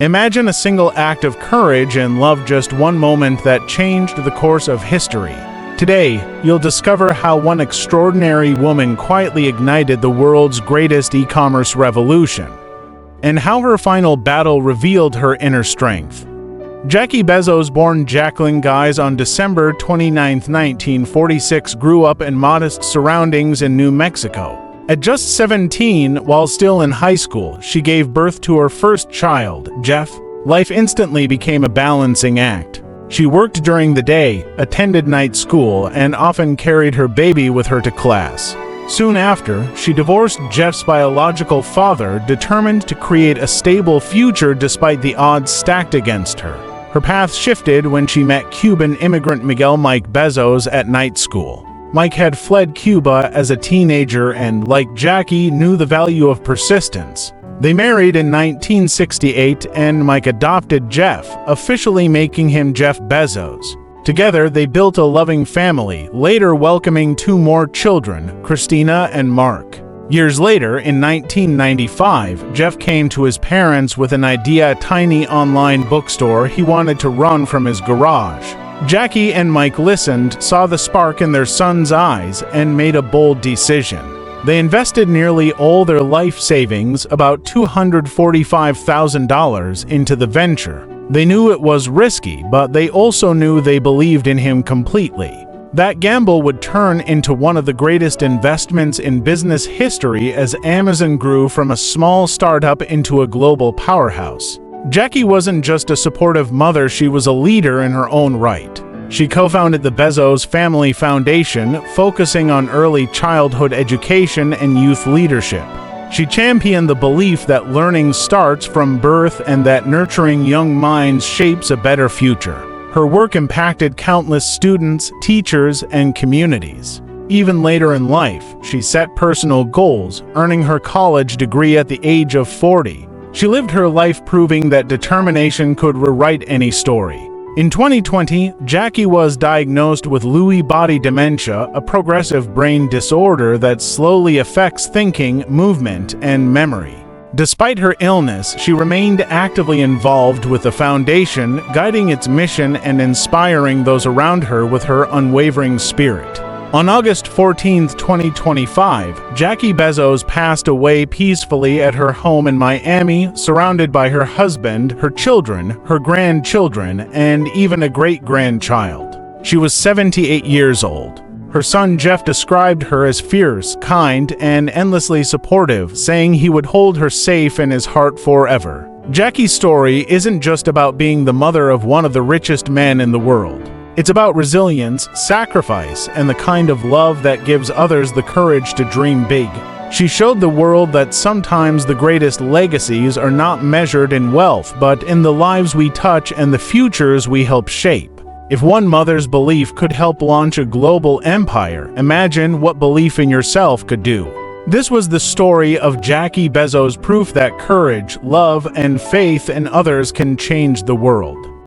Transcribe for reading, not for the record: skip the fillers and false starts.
Imagine a single act of courage and love, just one moment that changed the course of history. Today, you'll discover how one extraordinary woman quietly ignited the world's greatest e-commerce revolution, and how her final battle revealed her inner strength. Jackie Bezos, born Jacqueline Guise on December 29, 1946, grew up in modest surroundings in New Mexico. At just 17, while still in high school, she gave birth to her first child, Jeff. Life instantly became a balancing act. She worked during the day, attended night school, and often carried her baby with her to class. Soon after, she divorced Jeff's biological father, determined to create a stable future despite the odds stacked against her. Her path shifted when she met Cuban immigrant Mike Bezos at night school. Mike had fled Cuba as a teenager and, like Jackie, knew the value of persistence. They married in 1968, and Mike adopted Jeff, officially making him Jeff Bezos. Together, they built a loving family, later welcoming 2 more children, Christina and Mark. Years later, in 1995, Jeff came to his parents with an idea: a tiny online bookstore he wanted to run from his garage. Jackie and Mike listened, saw the spark in their son's eyes, and made a bold decision. They invested nearly all their life savings, about $245,000, into the venture. They knew it was risky, but they also knew they believed in him completely. That gamble would turn into one of the greatest investments in business history as Amazon grew from a small startup into a global powerhouse. Jackie wasn't just a supportive mother, she was a leader in her own right. She co-founded the Bezos Family Foundation, focusing on early childhood education and youth leadership. She championed the belief that learning starts from birth and that nurturing young minds shapes a better future. Her work impacted countless students, teachers, and communities. Even later in life, she set personal goals, earning her college degree at the age of 40. She lived her life proving that determination could rewrite any story. In 2020, Jackie was diagnosed with Lewy body dementia, a progressive brain disorder that slowly affects thinking, movement, and memory. Despite her illness, she remained actively involved with the foundation, guiding its mission and inspiring those around her with her unwavering spirit. On August 14, 2025, Jackie Bezos passed away peacefully at her home in Miami, surrounded by her husband, her children, her grandchildren, and even a great-grandchild. She was 78 years old. Her son Jeff described her as fierce, kind, and endlessly supportive, saying he would hold her safe in his heart forever. Jackie's story isn't just about being the mother of one of the richest men in the world. It's about resilience, sacrifice, and the kind of love that gives others the courage to dream big. She showed the world that sometimes the greatest legacies are not measured in wealth, but in the lives we touch and the futures we help shape. If one mother's belief could help launch a global empire, imagine what belief in yourself could do. This was the story of Jackie Bezos, proof that courage, love, and faith in others can change the world.